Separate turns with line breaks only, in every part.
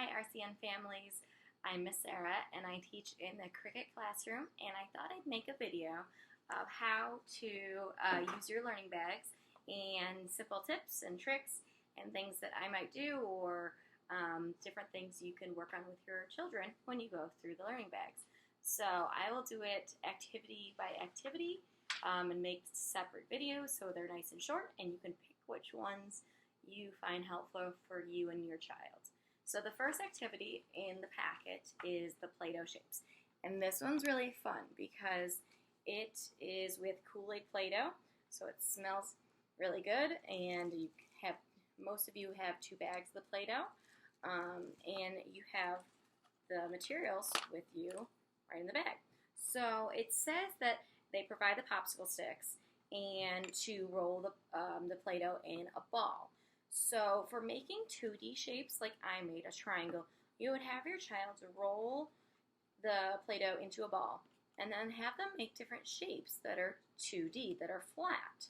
Hi RCN families, I'm Miss Sarah and I teach in the cricket classroom, and I thought I'd make a video of how to use your learning bags and simple tips and tricks and things that I might do, or different things you can work on with your children when you go through the learning bags. So I will do it activity by activity and make separate videos so they're nice and short, and you can pick which ones you find helpful for you and your child. So the first activity in the packet is the Play-Doh shapes. And this one's really fun because it is with Kool-Aid Play-Doh, so it smells really good, and most of you have 2 bags of the Play-Doh, and you have the materials with you right in the bag. So it says that they provide the popsicle sticks and to roll the Play-Doh in a ball. So for making 2D shapes, like I made a triangle, you would have your child roll the Play-Doh into a ball and then have them make different shapes that are 2D, that are flat.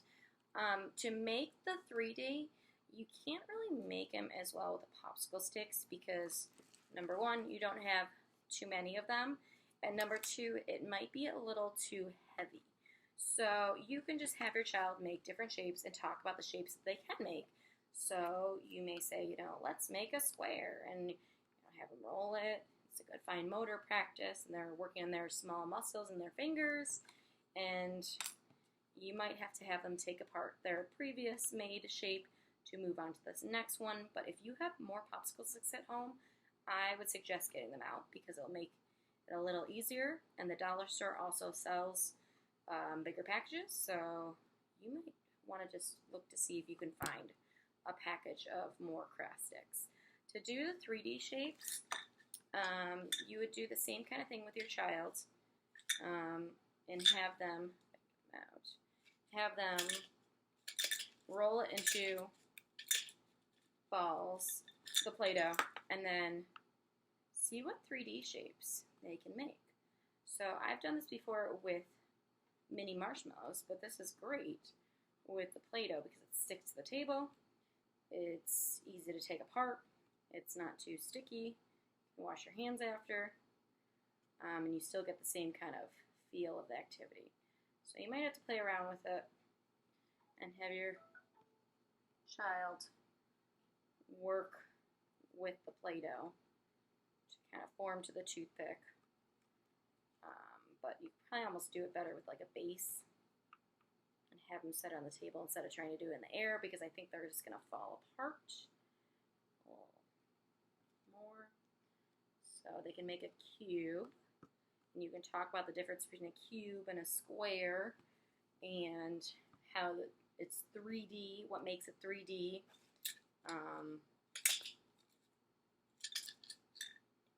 To make the 3D, you can't really make them as well with the popsicle sticks because, number one, you don't have too many of them, and number two, it might be a little too heavy. So you can just have your child make different shapes and talk about the shapes that they can make. So you may say, let's make a square, and have them roll it. It's a good fine motor practice, and they're working on their small muscles in their fingers. And you might have to have them take apart their previous made shape to move on to this next one. But if you have more popsicle sticks at home, I would suggest getting them out because it'll make it a little easier. And the dollar store also sells bigger packages, so you might want to just look to see if you can find a package of more craft sticks. To do the 3D shapes, you would do the same kind of thing with your child, and have them roll it into balls, the Play-Doh, and then see what 3D shapes they can make. So I've done this before with mini marshmallows, but this is great with the Play-Doh because it sticks to the table. It's easy to take apart. It's not too sticky. You can wash your hands after, and you still get the same kind of feel of the activity. So you might have to play around with it and have your child work with the Play-Doh to kind of form to the toothpick. But you probably almost do it better with like a base and have them set it on the table instead of trying to do it in the air, because I think they're just going to fall apart a little more. So they can make a cube, and you can talk about the difference between a cube and a square and how it's 3D, what makes it 3D.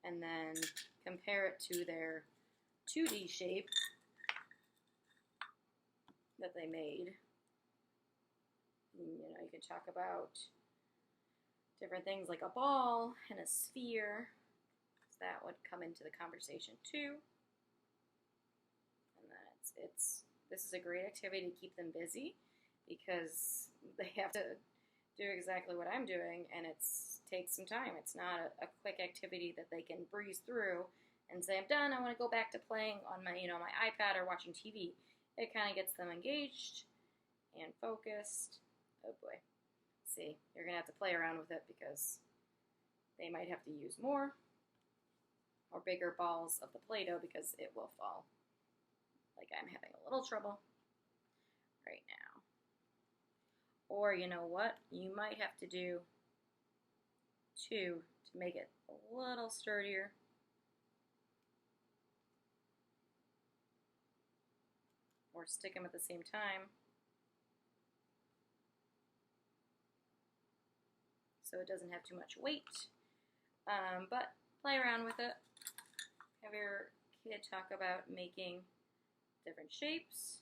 And then compare it to their 2D shape that they made. You can talk about different things like a ball and a sphere. So that would come into the conversation too. And then this is a great activity to keep them busy because they have to do exactly what I'm doing, and it takes some time. It's not a quick activity that they can breeze through and say, I'm done, I want to go back to playing on my, my iPad or watching TV. It kind of gets them engaged and focused. Oh boy. See, you're going to have to play around with it because they might have to use more or bigger balls of the Play-Doh because it will fall. Like I'm having a little trouble right now. Or you know what? You might have to do 2 to make it a little sturdier. Or stick them at the same time. So it doesn't have too much weight. But play around with it. Have your kid talk about making different shapes.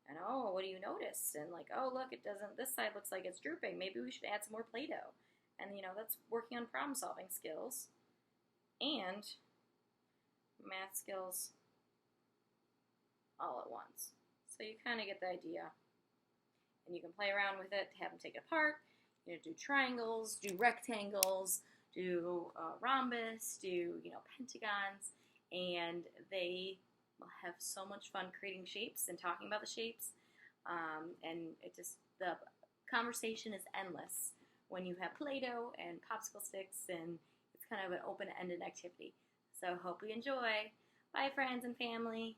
And oh, what do you notice? And like, oh look, it doesn't, this side looks like it's drooping. Maybe we should add some more Play-Doh. And that's working on problem solving skills and math skills all at once. So you kind of get the idea. And you can play around with it, have them take it apart, do triangles, do rectangles, do rhombus, do pentagons, and they will have so much fun creating shapes and talking about the shapes. And the conversation is endless when you have Play-Doh and popsicle sticks, and it's kind of an open-ended activity. So hope you enjoy. Bye, friends and family.